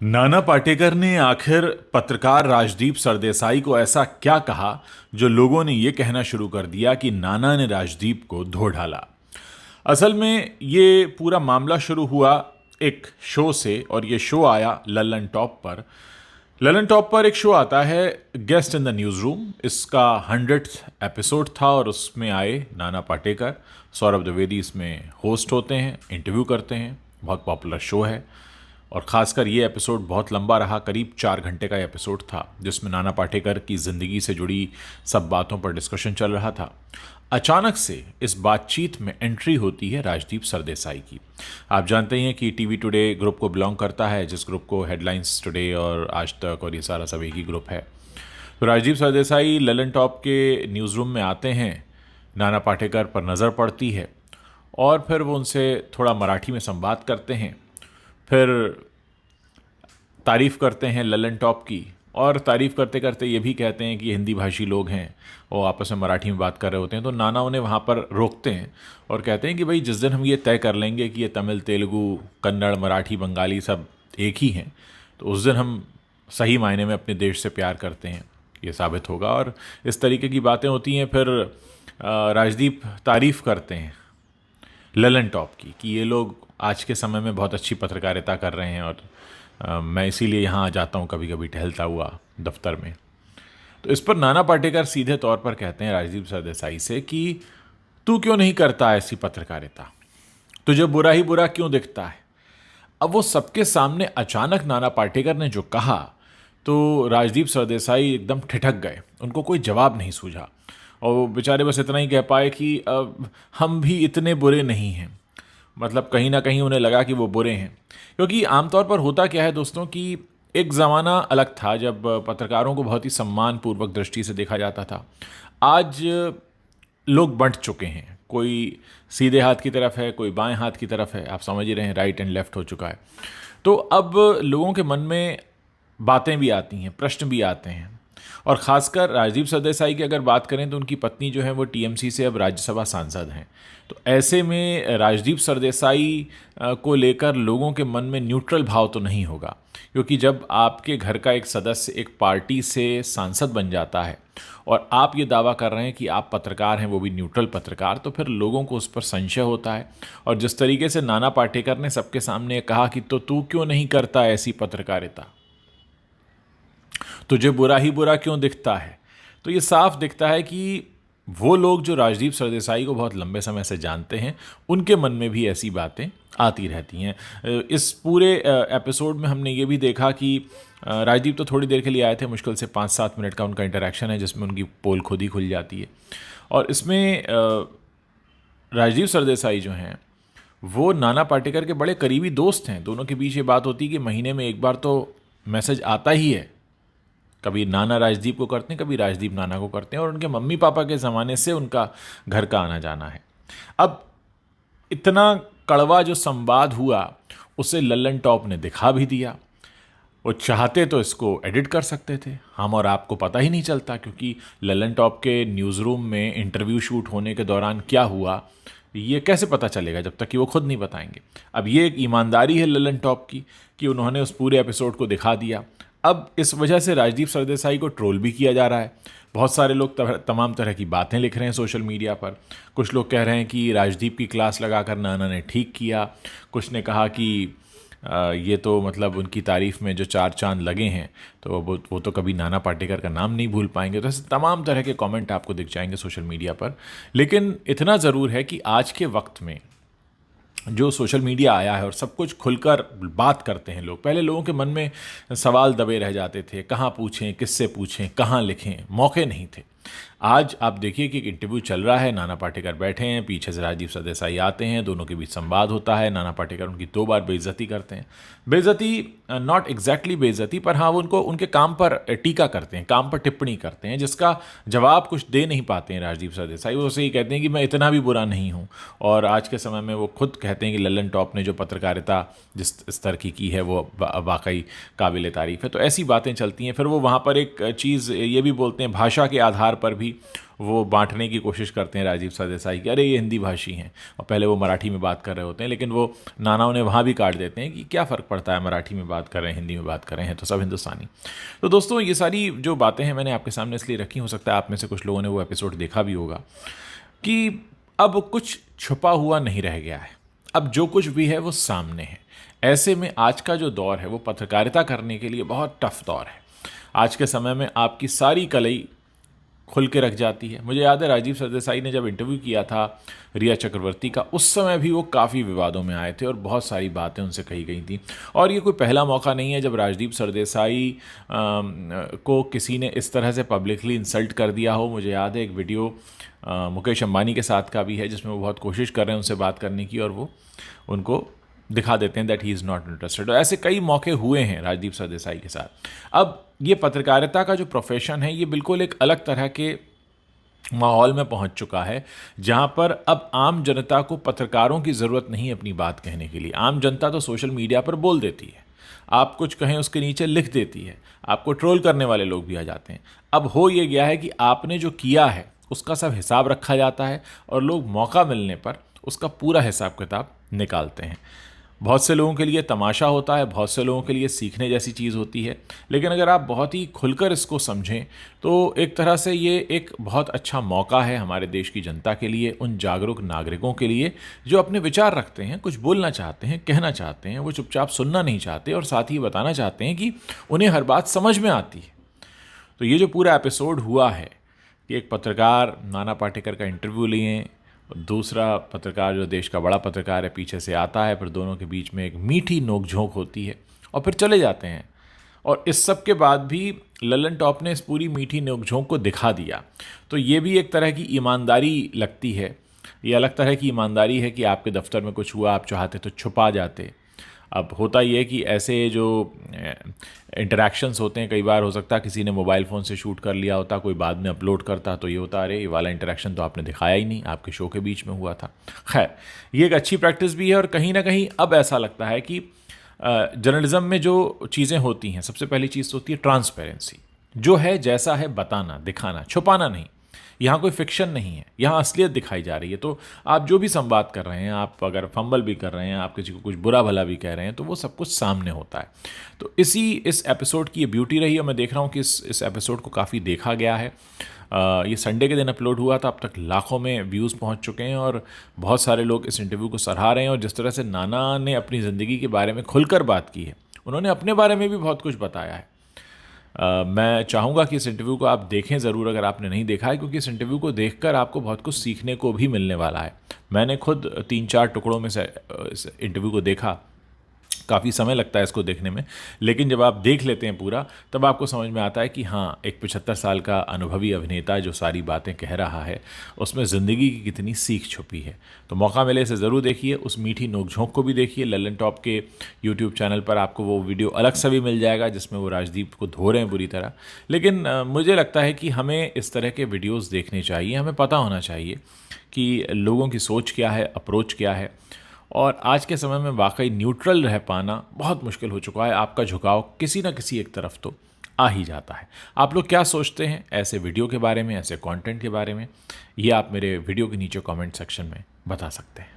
नाना पाटेकर ने आखिर पत्रकार राजदीप सरदेसाई को ऐसा क्या कहा जो लोगों ने यह कहना शुरू कर दिया कि नाना ने राजदीप को धो डाला। असल में ये पूरा मामला शुरू हुआ एक शो से, और ये शो आया ललन टॉप पर। ललन टॉप पर एक शो आता है guest in the news room. इसका 100th एपिसोड था और उसमें आए नाना पाटेकर। सौरभ द्विवेदी इसमें होस्ट होते हैं, इंटरव्यू करते हैं। बहुत पॉपुलर शो है और ख़ासकर ये एपिसोड बहुत लंबा रहा, करीब 4 घंटे का एपिसोड था जिसमें नाना पाटेकर की ज़िंदगी से जुड़ी सब बातों पर डिस्कशन चल रहा था। अचानक से इस बातचीत में एंट्री होती है राजदीप सरदेसाई की। आप जानते हैं कि टीवी टुडे ग्रुप को बिलोंग करता है, जिस ग्रुप को हेडलाइंस टुडे और आज तक और ये सारा सब एक ही ग्रुप है। तो राजदीप सरदेसाई ललन टॉप के न्यूज़ रूम में आते हैं, नाना पाटेकर पर नज़र पड़ती है और फिर वो उनसे थोड़ा मराठी में संवाद करते हैं। फिर तारीफ़ करते हैं ललन टॉप की, और तारीफ़ करते करते ये भी कहते हैं कि ये हिंदी भाषी लोग हैं और आपस में मराठी में बात कर रहे होते हैं। तो नाना उन्हें वहाँ पर रोकते हैं और कहते हैं कि भाई जिस दिन हम ये तय कर लेंगे कि ये तमिल, तेलुगु, कन्नड़, मराठी, बंगाली सब एक ही हैं, तो उस दिन हम सही मायने में अपने देश से प्यार करते हैं, ये साबित होगा। और इस तरीके की बातें होती हैं। फिर राजदीप तारीफ़ करते हैं ललन टॉप की कि ये लोग आज के समय में बहुत अच्छी पत्रकारिता कर रहे हैं और मैं इसीलिए यहाँ आ जाता हूँ कभी कभी टहलता हुआ दफ्तर में। तो इस पर नाना पाटेकर सीधे तौर पर कहते हैं राजदीप सरदेसाई से कि तू क्यों नहीं करता ऐसी पत्रकारिता, तुझे बुरा ही बुरा क्यों दिखता है। अब वो सबके सामने अचानक नाना पाटेकर ने जो कहा तो राजदीप सरदेसाई एकदम ठिठक गए, उनको कोई जवाब नहीं सूझा और वो बेचारे बस इतना ही कह पाए कि हम भी इतने बुरे नहीं हैं। मतलब कहीं ना कहीं उन्हें लगा कि वो बुरे हैं, क्योंकि आमतौर पर होता क्या है दोस्तों कि एक ज़माना अलग था जब पत्रकारों को बहुत ही सम्मानपूर्वक दृष्टि से देखा जाता था। आज लोग बंट चुके हैं, कोई सीधे हाथ की तरफ है, कोई बाएं हाथ की तरफ है, आप समझ ही रहे हैं, राइट एंड लेफ्ट हो चुका है। तो अब लोगों के मन में बातें भी आती हैं, प्रश्न भी आते हैं। और ख़ासकर राजदीप सरदेसाई की अगर बात करें तो उनकी पत्नी जो है वो टीएमसी से अब राज्यसभा सांसद हैं। तो ऐसे में राजदीप सरदेसाई को लेकर लोगों के मन में न्यूट्रल भाव तो नहीं होगा, क्योंकि जब आपके घर का एक सदस्य एक पार्टी से सांसद बन जाता है और आप ये दावा कर रहे हैं कि आप पत्रकार हैं, वो भी न्यूट्रल पत्रकार, तो फिर लोगों को उस पर संशय होता है। और जिस तरीके से नाना पाटेकर ने सबके सामने कहा कि तो तू क्यों नहीं करता ऐसी पत्रकारिता, तुझे बुरा ही बुरा क्यों दिखता है, तो ये साफ दिखता है कि वो लोग जो राजदीप सरदेसाई को बहुत लंबे समय से जानते हैं उनके मन में भी ऐसी बातें आती रहती हैं। इस पूरे एपिसोड में हमने ये भी देखा कि राजदीप तो थोड़ी देर के लिए आए थे, मुश्किल से 5-7 मिनट का उनका इंटरेक्शन है जिसमें उनकी पोल खुद ही खुल जाती है। और इसमें राजदीप सरदेसाई जो हैं वो नाना पाटेकर के बड़े करीबी दोस्त हैं। दोनों के बीच ये बात होती है कि महीने में एक बार तो मैसेज आता ही है, कभी नाना राजदीप को करते हैं, कभी राजदीप नाना को करते हैं, और उनके मम्मी पापा के ज़माने से उनका घर का आना जाना है। अब इतना कड़वा जो संवाद हुआ उसे लल्लन टॉप ने दिखा भी दिया। वो चाहते तो इसको एडिट कर सकते थे, हम और आपको पता ही नहीं चलता, क्योंकि लल्लन टॉप के न्यूज़ रूम में इंटरव्यू शूट होने के दौरान क्या हुआ ये कैसे पता चलेगा जब तक कि वो खुद नहीं बताएंगे। अब ये एक ईमानदारी है लल्लन टॉप की कि उन्होंने उस पूरे एपिसोड को दिखा दिया। अब इस वजह से राजदीप सरदेसाई को ट्रोल भी किया जा रहा है। बहुत सारे लोग तमाम तरह की बातें लिख रहे हैं सोशल मीडिया पर। कुछ लोग कह रहे हैं कि राजदीप की क्लास लगाकर नाना ने ठीक किया, कुछ ने कहा कि ये तो मतलब उनकी तारीफ़ में जो 4 चांद लगे हैं तो वो तो कभी नाना पाटेकर का नाम नहीं भूल पाएंगे। तो ऐसे तमाम तरह के कमेंट आपको दिख जाएंगे सोशल मीडिया पर। लेकिन इतना ज़रूर है कि आज के वक्त में जो सोशल मीडिया आया है और सब कुछ खुलकर बात करते हैं लोग, पहले लोगों के मन में सवाल दबे रह जाते थे, कहाँ पूछें, किससे पूछें, कहाँ लिखें, मौके नहीं थे। आज आप देखिए कि एक इंटरव्यू चल रहा है, नाना पाटेकर बैठे हैं, पीछे से राजदीप सरदेसाई आते हैं, दोनों के बीच संवाद होता है। नाना पाटेकर उनकी 2 बार बेइज्जती करते हैं। बेइज्जती नॉट एग्जैक्टली बेइज्जती, पर हाँ वो उनको उनके काम पर टीका करते हैं, काम पर टिप्पणी करते हैं, जिसका जवाब कुछ दे नहीं पाते हैं राजदीप सरदेसाई। वो उसे ही कहते हैं कि मैं इतना भी बुरा नहीं हूँ। और आज के समय में वो खुद कहते हैं कि लल्लन टॉप ने जो पत्रकारिता जिस स्तर की है वो वाकई काबिल तारीफ़ है। तो ऐसी बातें चलती हैं। फिर वो वहाँ पर एक चीज़ ये भी बोलते हैं, भाषा के आधार पर भी भी वो बांटने की कोशिश करते हैं राजीव सरदेसाई कि अरे ये हिंदी भाषी हैं, और पहले वो मराठी में बात कर रहे होते हैं, लेकिन वो नाना उन्हें वहाँ भी काट देते हैं कि क्या फ़र्क पड़ता है, मराठी में बात कर रहे हैं, हिंदी में बात कर रहे हैं, तो सब हिंदुस्तानी। तो दोस्तों ये सारी जो बातें हैं मैंने आपके सामने इसलिए रखी, हो सकता है आप में से कुछ लोगों ने वो एपिसोड देखा भी होगा, कि अब कुछ छुपा हुआ नहीं रह गया है, अब जो कुछ भी है वो सामने है। ऐसे में आज का जो दौर है वो पत्रकारिता करने के लिए बहुत टफ दौर है। आज के समय में आपकी सारी कलई खुल के रख जाती है। मुझे याद है राजीव सरदेसाई ने जब इंटरव्यू किया था रिया चक्रवर्ती का, उस समय भी वो काफ़ी विवादों में आए थे और बहुत सारी बातें उनसे कही गई थी। और ये कोई पहला मौका नहीं है जब राजदीप सरदेसाई को किसी ने इस तरह से पब्लिकली इंसल्ट कर दिया हो। मुझे याद है एक वीडियो मुकेश अंबानी के साथ का भी है जिसमें वो बहुत कोशिश कर रहे हैं उनसे बात करने की, और वो उनको दिखा देते हैं that he is not interested. ऐसे कई मौके हुए हैं राजदीप सरदेसाई के साथ। अब ये पत्रकारिता का जो प्रोफेशन है ये बिल्कुल एक अलग तरह के माहौल में पहुंच चुका है, जहां पर अब आम जनता को पत्रकारों की ज़रूरत नहीं अपनी बात कहने के लिए। आम जनता तो सोशल मीडिया पर बोल देती है, आप कुछ कहें उसके नीचे लिख देती है, आपको ट्रोल करने वाले लोग भी आ जाते हैं। अब हो ये गया है कि आपने जो किया है उसका सब हिसाब रखा जाता है और लोग मौका मिलने पर उसका पूरा हिसाब किताब निकालते हैं। बहुत से लोगों के लिए तमाशा होता है, बहुत से लोगों के लिए सीखने जैसी चीज़ होती है, लेकिन अगर आप बहुत ही खुलकर इसको समझें तो एक तरह से ये एक बहुत अच्छा मौका है हमारे देश की जनता के लिए, उन जागरूक नागरिकों के लिए जो अपने विचार रखते हैं, कुछ बोलना चाहते हैं, कहना चाहते हैं, वो चुपचाप सुनना नहीं चाहते और साथ ही बताना चाहते हैं कि उन्हें हर बात समझ में आती है। तो ये जो पूरा एपिसोड हुआ है कि एक पत्रकार नाना पाटेकर का इंटरव्यू लिए, दूसरा पत्रकार जो देश का बड़ा पत्रकार है पीछे से आता है, फिर दोनों के बीच में एक मीठी नोकझोंक होती है और फिर चले जाते हैं। और इस सब के बाद भी लल्लन टॉप ने इस पूरी मीठी नोकझोंक को दिखा दिया। तो ये भी एक तरह की ईमानदारी लगती है, ये अलग तरह की ईमानदारी है कि आपके दफ्तर में कुछ हुआ, आप चाहते तो छुपा जाते। अब होता ये है कि ऐसे जो इंटरेक्शंस होते हैं, कई बार हो सकता है किसी ने मोबाइल फ़ोन से शूट कर लिया होता, कोई बाद में अपलोड करता, तो ये होता अरे ये वाला इंटरेक्शन तो आपने दिखाया ही नहीं, आपके शो के बीच में हुआ था। खैर ये एक अच्छी प्रैक्टिस भी है, और कहीं ना कहीं अब ऐसा लगता है कि जर्नलिज्म में जो चीज़ें होती हैं, सबसे पहली चीज़ तो होती है ट्रांसपेरेंसी, जो है जैसा है बताना, दिखाना, छुपाना नहीं। यहाँ कोई फिक्शन नहीं है, यहाँ असलियत दिखाई जा रही है। तो आप जो भी संवाद कर रहे हैं, आप अगर फंबल भी कर रहे हैं, आप किसी को कुछ बुरा भला भी कह रहे हैं, तो वो सब कुछ सामने होता है। तो इस एपिसोड की ये ब्यूटी रही है। मैं देख रहा हूँ कि इस एपिसोड को काफ़ी देखा गया है। ये संडे के दिन अपलोड हुआ था, अब तक लाखों में व्यूज़ पहुँच चुके हैं और बहुत सारे लोग इस इंटरव्यू को सराहा रहे हैं। और जिस तरह से नाना ने अपनी ज़िंदगी के बारे में खुलकर बात की है, उन्होंने अपने बारे में भी बहुत कुछ बताया है। मैं चाहूँगा कि इस इंटरव्यू को आप देखें ज़रूर अगर आपने नहीं देखा है, क्योंकि इस इंटरव्यू को देखकर आपको बहुत कुछ सीखने को भी मिलने वाला है। मैंने खुद 3-4 टुकड़ों में से इस इंटरव्यू को देखा, काफ़ी समय लगता है इसको देखने में, लेकिन जब आप देख लेते हैं पूरा तब आपको समझ में आता है कि हाँ, एक 75 साल का अनुभवी अभिनेता जो सारी बातें कह रहा है उसमें ज़िंदगी की कितनी सीख छुपी है। तो मौका मिले इसे ज़रूर देखिए, उस मीठी नोकझोंक को भी देखिए। लल्लन टॉप के यूट्यूब चैनल पर आपको वो वीडियो अलग से भी मिल जाएगा जिसमें वो राजदीप को धो रहे हैं बुरी तरह। लेकिन मुझे लगता है कि हमें इस तरह के वीडियोज़ देखने चाहिए, हमें पता होना चाहिए कि लोगों की सोच क्या है, अप्रोच क्या है। और आज के समय में वाकई न्यूट्रल रह पाना बहुत मुश्किल हो चुका है। आपका झुकाव किसी न किसी एक तरफ तो आ ही जाता है। आप लोग क्या सोचते हैं ऐसे वीडियो के बारे में, ऐसे कंटेंट के बारे में? ये आप मेरे वीडियो के नीचे कमेंट सेक्शन में बता सकते हैं।